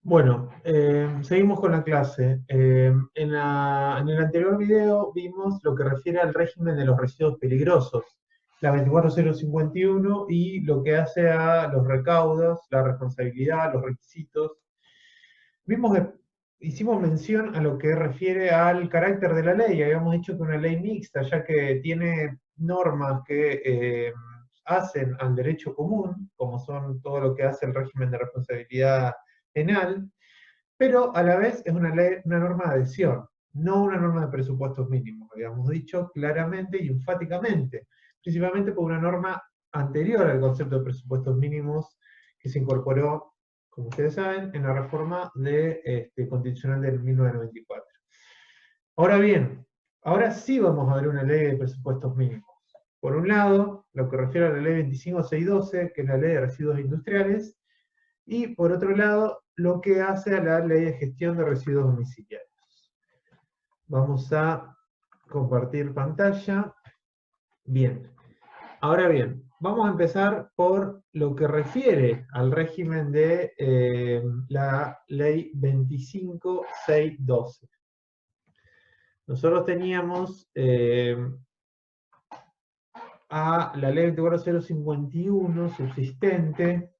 Bueno, seguimos con la clase. En el anterior video vimos lo que refiere al régimen de los residuos peligrosos, la 24051 y lo que hace a los recaudos, la responsabilidad, los requisitos. Vimos que hicimos mención a lo que refiere al carácter de la ley. Habíamos dicho que una ley mixta, ya que tiene normas que hacen al derecho común, como son todo lo que hace el régimen de responsabilidad penal, pero a la vez es una ley, una norma de adhesión, no una norma de presupuestos mínimos, habíamos dicho claramente y enfáticamente, principalmente por una norma anterior al concepto de presupuestos mínimos que se incorporó, como ustedes saben, en la reforma constitucional del 1994. Ahora bien, ahora sí vamos a ver una ley de presupuestos mínimos. Por un lado, lo que refiere a la ley 25612, que es la ley de residuos industriales, y por otro lado, lo que hace a la ley de gestión de residuos domiciliarios. Vamos a compartir pantalla. Bien, ahora bien, vamos a empezar por lo que refiere al régimen de la ley 25612. Nosotros teníamos a la ley 24051 subsistente,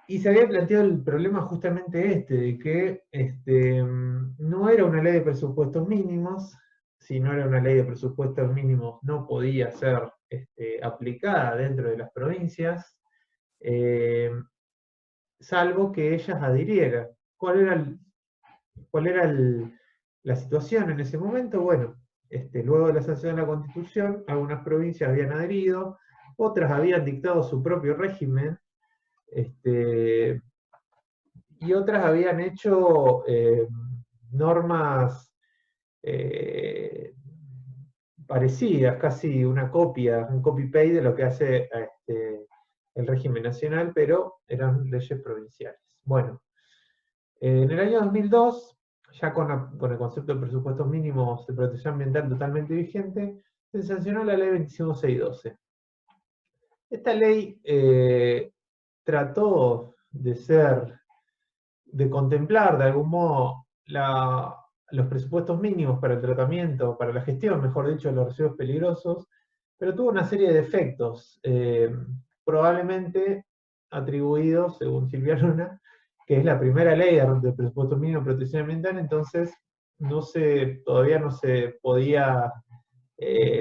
y se había planteado el problema justamente de que no era una ley de presupuestos mínimos. Si no era una ley de presupuestos mínimos, no podía ser aplicada dentro de las provincias, eh, salvo que ellas adhirieran. ¿Cuál era la situación en ese momento? Bueno, luego de la sanción de la Constitución, algunas provincias habían adherido, otras habían dictado su propio régimen, este, y otras habían hecho normas eh, parecidas, casi una copia, un copy-paste de lo que hace el régimen nacional, pero eran leyes provinciales. Bueno, en el año 2002, ya con el concepto de presupuestos mínimos de protección ambiental totalmente vigente, se sancionó la ley 25612. Esta ley trató de contemplar de algún modo los presupuestos mínimos para el tratamiento, para la gestión, mejor dicho, de los residuos peligrosos, pero tuvo una serie de defectos, probablemente atribuidos, según Silvia Luna, que es la primera ley de presupuestos mínimos de protección ambiental. Entonces todavía no se podía,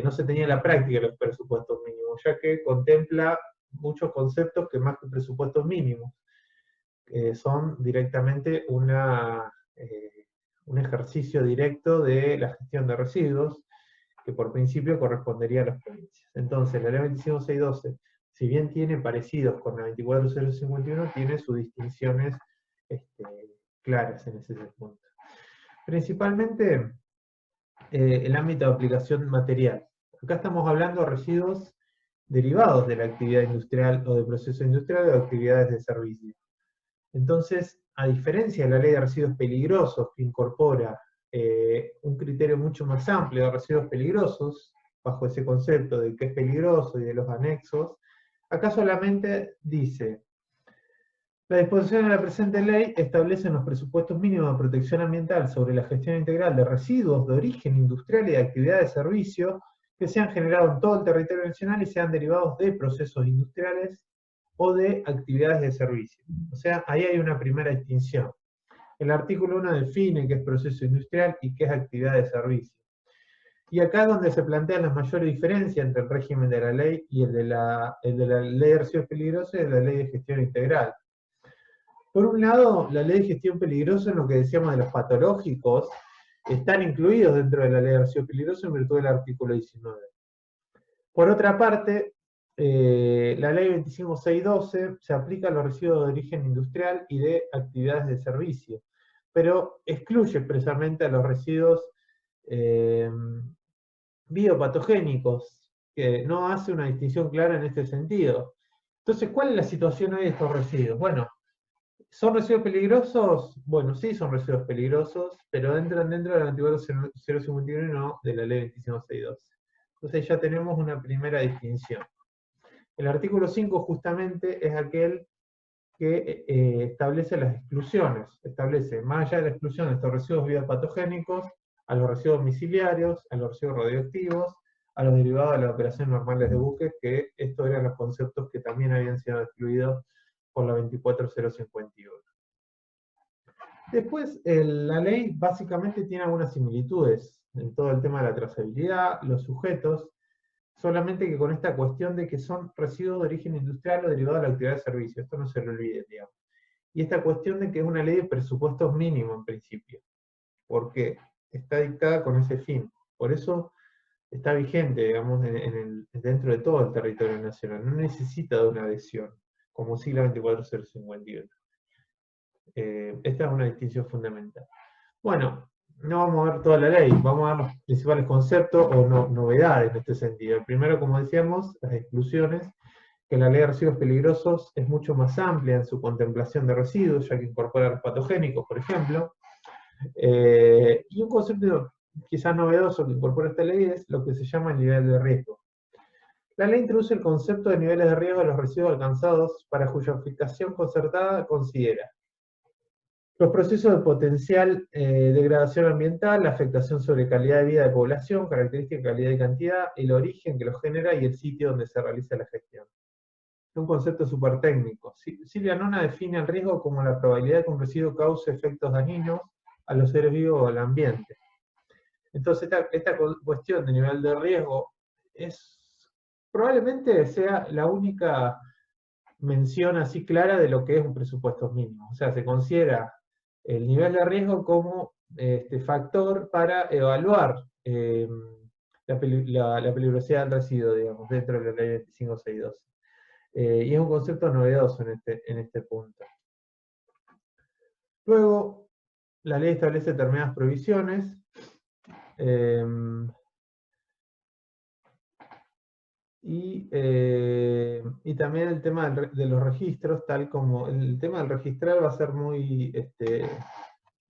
no se tenía en la práctica los presupuestos mínimos, ya que contempla muchos conceptos que más que presupuestos mínimos son directamente un ejercicio directo de la gestión de residuos, que por principio correspondería a las provincias. Entonces, la ley 25612, si bien tiene parecidos con la 24051, tiene sus distinciones este, claras en ese punto. Principalmente el ámbito de aplicación material. Acá estamos hablando de residuos derivados de la actividad industrial o de proceso industrial o de actividades de servicio. Entonces, a diferencia de la ley de residuos peligrosos, que incorpora un criterio mucho más amplio de residuos peligrosos, bajo ese concepto de qué es peligroso y de los anexos, acá solamente dice: la disposición de la presente ley establece los presupuestos mínimos de protección ambiental sobre la gestión integral de residuos de origen industrial y de actividad de servicio que se han generado en todo el territorio nacional y sean derivados de procesos industriales o de actividades de servicio. O sea, ahí hay una primera distinción. El artículo 1 define qué es proceso industrial y qué es actividad de servicio. Y acá es donde se plantean las mayores diferencias entre el régimen de la ley y el de la ley de residuos peligrosos y de la ley de gestión integral. Por un lado, la ley de gestión peligrosa, en lo que decíamos de los patológicos, están incluidos dentro de la ley de residuos peligrosos en virtud del artículo 19. Por otra parte, la ley 25612 se aplica a los residuos de origen industrial y de actividades de servicio, pero excluye expresamente a los residuos biopatogénicos, que no hace una distinción clara en este sentido. Entonces, ¿cuál es la situación hoy de estos residuos? Bueno, ¿son residuos peligrosos? Bueno, sí son residuos peligrosos, pero entran dentro del anticuerpo 051 y no de la ley 25612. Entonces ya tenemos una primera distinción. El artículo 5 justamente es aquel que establece las exclusiones. Establece, más allá de la exclusión de estos residuos biopatogénicos, a los residuos domiciliarios, a los residuos radioactivos, a los derivados de las operaciones normales de buques, que estos eran los conceptos que también habían sido excluidos por la 24051. Después, la ley básicamente tiene algunas similitudes en todo el tema de la trazabilidad, los sujetos, solamente que con esta cuestión de que son residuos de origen industrial o derivados de la actividad de servicio, esto no se lo olviden, digamos. Y esta cuestión de que es una ley de presupuestos mínimos en principio, porque está dictada con ese fin. Por eso está vigente, digamos, dentro de todo el territorio nacional. No necesita de una adhesión, como sí la 24051. Esta es una distinción fundamental. Bueno, no vamos a ver toda la ley, vamos a ver los principales conceptos o novedades en este sentido. El primero, como decíamos, las exclusiones, que la ley de residuos peligrosos es mucho más amplia en su contemplación de residuos, ya que incorpora los patogénicos, por ejemplo. Y un concepto quizás novedoso que incorpora esta ley es lo que se llama el nivel de riesgo. La ley introduce el concepto de niveles de riesgo de los residuos alcanzados, para cuya aplicación concertada considera los procesos de potencial degradación ambiental, la afectación sobre calidad de vida de población, característica, calidad y cantidad, el origen que los genera y el sitio donde se realiza la gestión. Es un concepto súper técnico. Silvia Nona define el riesgo como la probabilidad de que un residuo cause efectos dañinos a los seres vivos o al ambiente. Entonces, esta cuestión de nivel de riesgo probablemente sea la única mención así clara de lo que es un presupuesto mínimo. O sea, se considera el nivel de riesgo como factor para evaluar la peligrosidad del residuo, digamos, dentro de la ley 25612. Y es un concepto novedoso en este punto. Luego, la ley establece determinadas prohibiciones. Y también el tema de los registros, tal como el tema del registrar va a ser muy,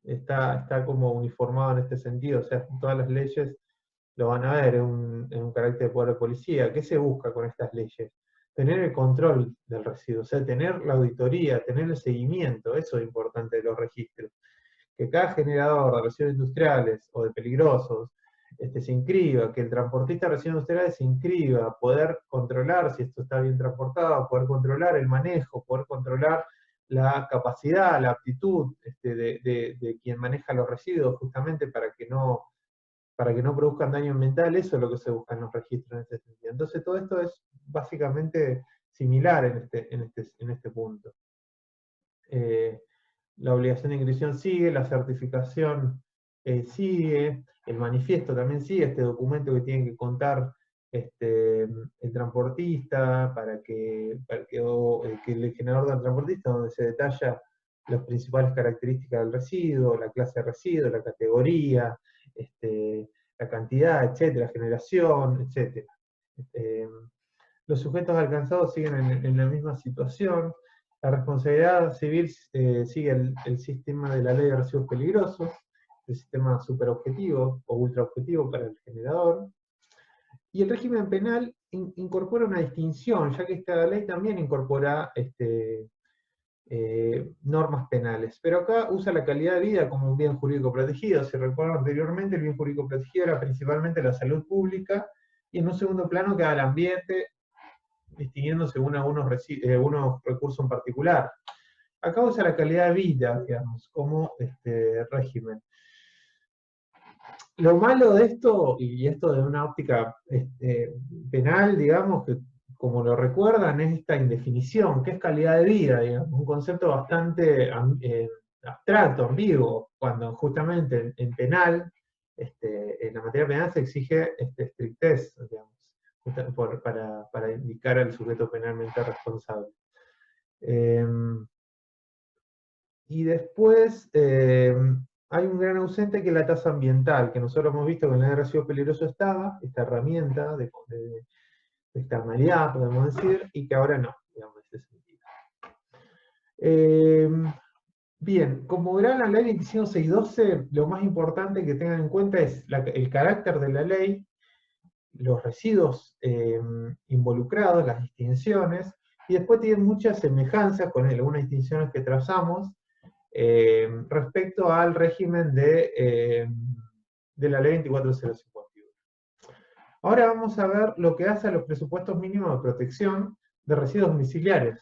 está como uniformado en este sentido, o sea, todas las leyes lo van a ver en un carácter de poder de policía. ¿Qué se busca con estas leyes? Tener el control del residuo, o sea, tener la auditoría, tener el seguimiento, eso es importante de los registros. Que cada generador de residuos industriales o de peligrosos se inscriba, que el transportista de residuos industriales se inscriba, poder controlar si esto está bien transportado, poder controlar el manejo, poder controlar la capacidad, la aptitud de quien maneja los residuos, justamente para que no produzcan daño ambiental. Eso es lo que se busca en los registros en este sentido. Entonces todo esto es básicamente similar en este punto. La obligación de inscripción sigue, la certificación sigue, el manifiesto también sigue, este documento que tiene que contar el transportista, o que el generador del transportista, donde se detalla las principales características del residuo, la clase de residuo, la categoría, la cantidad, etcétera, generación, etcétera. Los sujetos alcanzados siguen en la misma situación. La responsabilidad civil sigue el sistema de la ley de residuos peligrosos, el sistema superobjetivo o ultraobjetivo para el generador. Y el régimen penal incorpora una distinción, ya que esta ley también incorpora normas penales. Pero acá usa la calidad de vida como un bien jurídico protegido. Si recuerdan anteriormente, el bien jurídico protegido era principalmente la salud pública, y en un segundo plano queda el ambiente, distinguiendo según algunos recursos en particular. Acá usa la calidad de vida, digamos, como régimen. Lo malo de esto, y esto de una óptica penal, digamos, que como lo recuerdan, es esta indefinición, que es calidad de vida, digamos, un concepto bastante abstracto, ambiguo, cuando justamente en penal, en la materia penal se exige estrictez, digamos, para indicar al sujeto penalmente responsable. Y después hay un gran ausente, que es la tasa ambiental, que nosotros hemos visto que en la ley de residuos peligrosos estaba, esta herramienta de externalidad, podemos decir, y que ahora no, digamos, en ese sentido. Bien, como verán, la ley 25612, lo más importante que tengan en cuenta es el carácter de la ley, los residuos involucrados, las distinciones, y después tiene muchas semejanzas con algunas distinciones que trazamos respecto al régimen de la ley 24051. Ahora vamos a ver lo que hace a los presupuestos mínimos de protección de residuos domiciliarios.